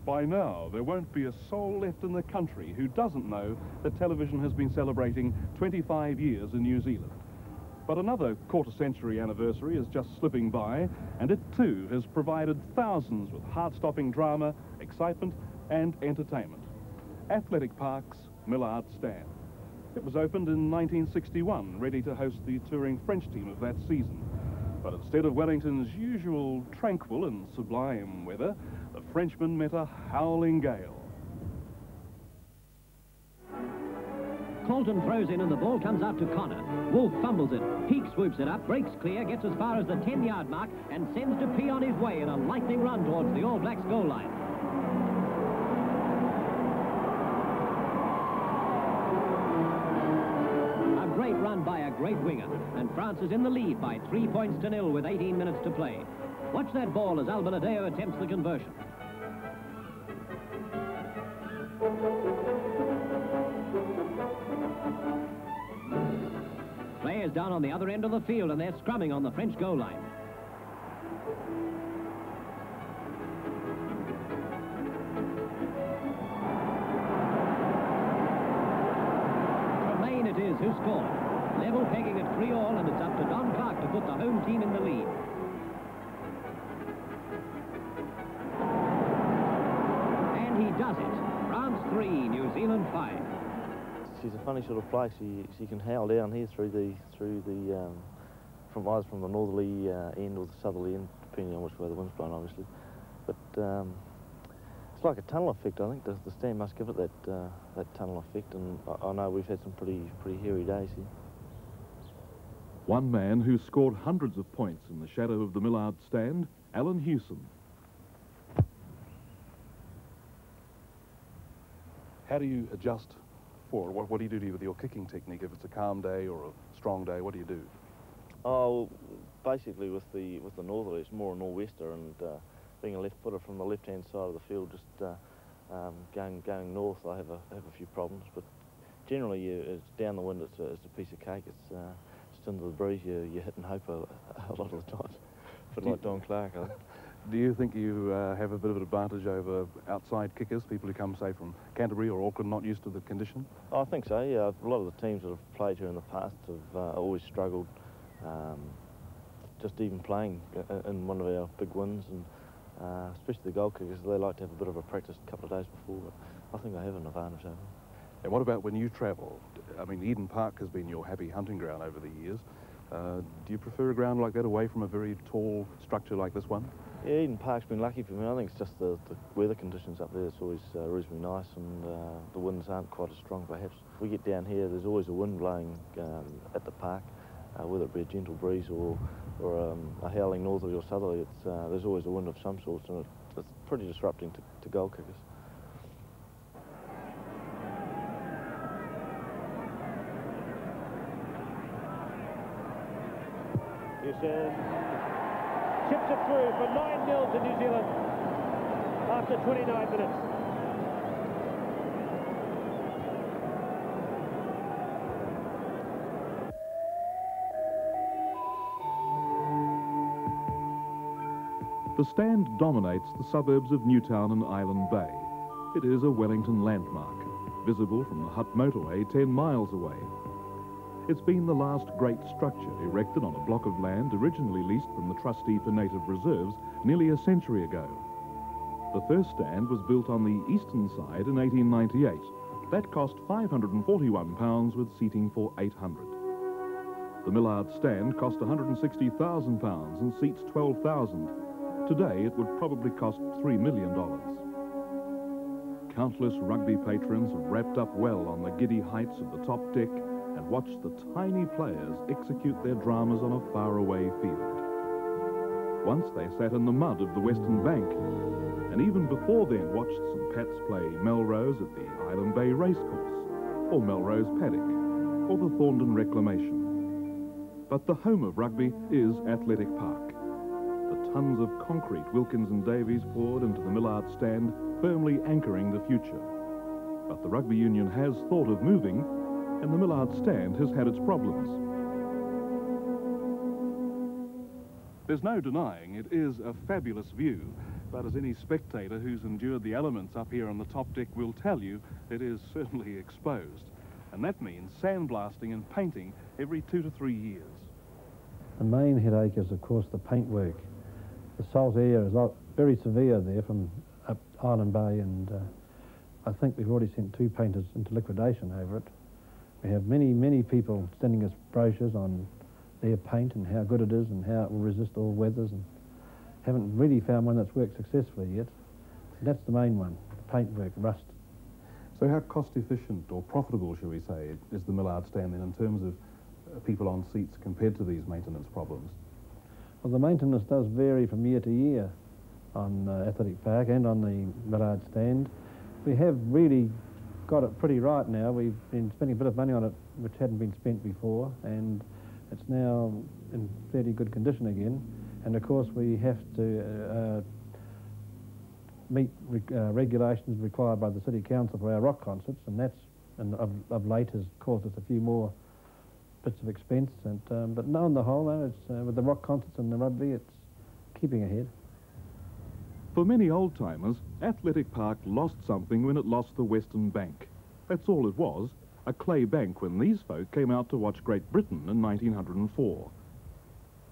By now, there won't be a soul left in the country who doesn't know that television has been celebrating 25 years in New Zealand. But another quarter-century anniversary is just slipping by, and it too has provided thousands with heart-stopping drama, excitement and entertainment. Athletic Park's Millard Stand. It was opened in 1961, ready to host the touring French team of that season. But instead of Wellington's usual tranquil and sublime weather, the Frenchmen met a howling gale. Colton throws in and the ball comes out to Connor. Wolf fumbles it. Peake swoops it up, breaks clear, gets as far as the 10-yard mark and sends Dupuy on his way in a lightning run towards the All Blacks goal line. A great run by a great winger, and France is in the lead by 3 points to 0 with 18 minutes to play. Watch that ball as Albanadeo attempts the conversion. Players down on the other end of the field and they're scrumming on the French goal line. Tremaine it is who scored. Level pegging at 3-all, and it's up to Don Clark to put the home team in the lead. And he does it. France 3, New Zealand 5. She's a funny sort of place. She can howl down here from either from the northerly end or the southerly end, depending on which way the wind's blowing, obviously. But it's like a tunnel effect. I think the stand must give it that tunnel effect, and I know we've had some pretty hairy days here. One man who scored hundreds of points in the shadow of the Millard Stand, Alan Hewson. How do you adjust for it? What do you do with your kicking technique? If it's a calm day or a strong day, what do you do? Oh, basically with the northerly, it's more a nor'wester, and being a left footer from the left-hand side of the field, just going north, I have a few problems. But generally, it's down the wind. It's a piece of cake. It's just into the breeze. You hit and hope a lot of the time. A bit like Don Clark, I think. Do you think you have a bit of an advantage over outside kickers, people who come, say, from Canterbury or Auckland, not used to the condition? I think so, yeah. A lot of the teams that have played here in the past have always struggled, just even playing in one of our big wins, and especially the goal kickers, they like to have a bit of a practice a couple of days before, but I think I have an advantage over them. And what about when you travel? I mean, Eden Park has been your happy hunting ground over the years. Do you prefer a ground like that away from a very tall structure like this one? Yeah, Eden Park's been lucky for me. I think it's just the weather conditions up there. It's always reasonably nice, and the winds aren't quite as strong, perhaps. We get down here, there's always a wind blowing at the park, whether it be a gentle breeze or a howling northerly or southerly. There's always a wind of some sort, and it's pretty disrupting to goal kickers. Chips it through for 9-0 to New Zealand after 29 minutes. The stand dominates the suburbs of Newtown and Island Bay. It is a Wellington landmark, visible from the Hutt motorway 10 miles away. It's been the last great structure erected on a block of land originally leased from the Trustee for Native Reserves nearly a century ago. The first stand was built on the eastern side in 1898. That cost £541 with seating for 800. The Millard stand cost £160,000 and seats 12,000. Today it would probably cost $3 million. Countless rugby patrons have wrapped up well on the giddy heights of the top deck and watched the tiny players execute their dramas on a faraway field. Once they sat in the mud of the Western Bank, and even before then watched St Pat's play Melrose at the Island Bay Racecourse, or Melrose Paddock, or the Thorndon Reclamation. But the home of rugby is Athletic Park. The tons of concrete Wilkins and Davies poured into the Millard stand, firmly anchoring the future. But the rugby union has thought of moving, and the Millard stand has had its problems. There's no denying it is a fabulous view, But as any spectator who's endured the elements up here on the top deck will tell you, it is certainly exposed. And that means sandblasting and painting every 2 to 3 years. The main headache is, of course, the paint work. The salt air is very severe there from up Island Bay, and I think we've already sent 2 painters into liquidation over it. We have many people sending us brochures on their paint and how good it is and how it will resist all weathers, and haven't really found one that's worked successfully yet. That's the main one, the paint work, rust. So how cost efficient or profitable, shall we say, is the Millard stand then in terms of people on seats compared to these maintenance problems? Well, the maintenance does vary from year to year on Athletic Park and on the Millard stand. We have really got it pretty right now. We've been spending a bit of money on it which hadn't been spent before, and it's now in fairly good condition again. And of course we have to meet regulations required by the City Council for our rock concerts, and that's of late has caused us a few more bits of expense. And but no, on the whole, no, it's with the rock concerts and the rugby, it's keeping ahead. For many old-timers, Athletic Park lost something when it lost the Western Bank. That's all it was, a clay bank when these folk came out to watch Great Britain in 1904.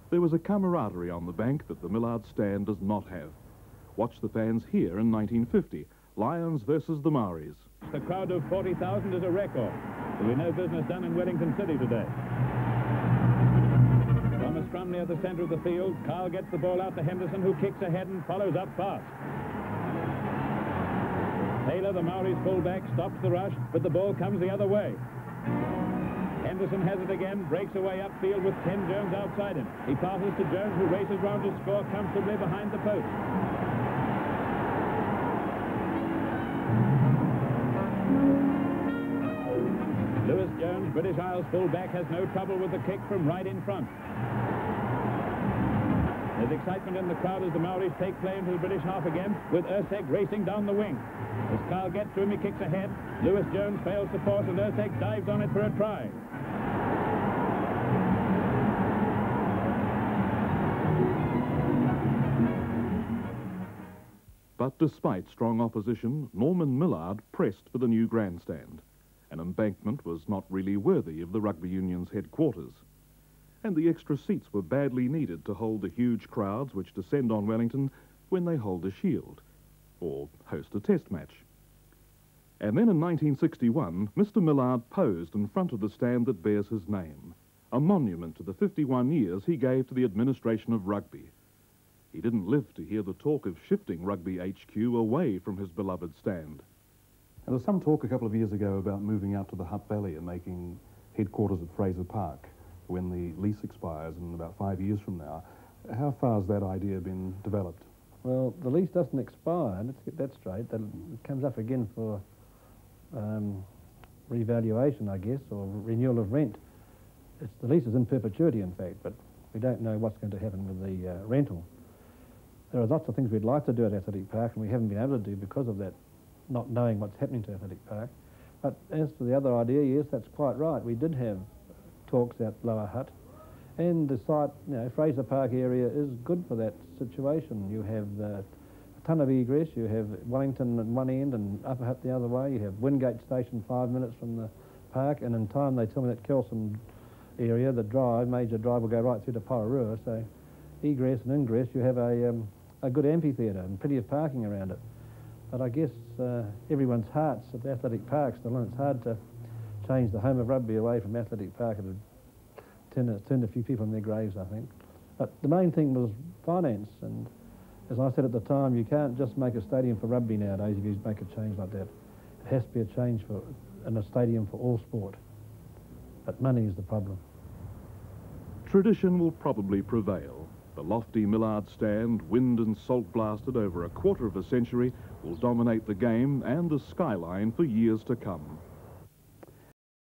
There was a camaraderie on the bank that the Millard stand does not have. Watch the fans here in 1950, Lions versus the Maoris. The crowd of 40,000 is a record. There will be no business done in Wellington City today. Thomas Crum near the centre of the field. Carl gets the ball out to Henderson, who kicks ahead and follows up fast. Taylor, the Maoris fullback, stops the rush, but the ball comes the other way. Henderson has it again, breaks away upfield with Ken Jones outside him. He passes to Jones, who races round to score comfortably behind the post. Lewis Jones, British Isles fullback, has no trouble with the kick from right in front. There's excitement in the crowd as the Maoris take play into the British half again, with Urseg racing down the wing. As Carl gets to him, he kicks ahead. Lewis Jones fails to force, and Urseg dives on it for a try. But despite strong opposition, Norman Millard pressed for the new grandstand. An embankment was not really worthy of the rugby union's headquarters. And the extra seats were badly needed to hold the huge crowds which descend on Wellington when they hold a shield or host a test match. And then in 1961, Mr. Millard posed in front of the stand that bears his name, a monument to the 51 years he gave to the administration of rugby. He didn't live to hear the talk of shifting Rugby HQ away from his beloved stand. And there was some talk a couple of years ago about moving out to the Hutt Valley and making headquarters at Fraser Park when the lease expires in about 5 years from now. How far has that idea been developed? Well, the lease doesn't expire, let's get that straight. It comes up again for revaluation, I guess, or renewal of rent. The lease is in perpetuity, in fact, but we don't know what's going to happen with the rental. There are lots of things we'd like to do at Athletic Park, and we haven't been able to do because of that, not knowing what's happening to Athletic Park. But as for the other idea, yes, that's quite right. We did have talks at Lower Hutt, and the site, Fraser Park area is good for that situation. You have a ton of egress. You have Wellington at one end and Upper Hutt the other way. You have Wingate Station 5 minutes from the park, and in time they tell me that Kelson area, the major drive, will go right through to Pororua. So egress and ingress, you have a good amphitheatre and plenty of parking around it. But I guess everyone's hearts at Athletic Park still, and it's hard to change the home of rugby away from Athletic Park. It would turned a few people in their graves, I think. But the main thing was finance, and as I said at the time, you can't just make a stadium for rugby nowadays if you make a change like that. It has to be a change in a stadium for all sport. But money is the problem. Tradition will probably prevail. The lofty Millard stand, wind and salt blasted over a quarter of a century, will dominate the game and the skyline for years to come.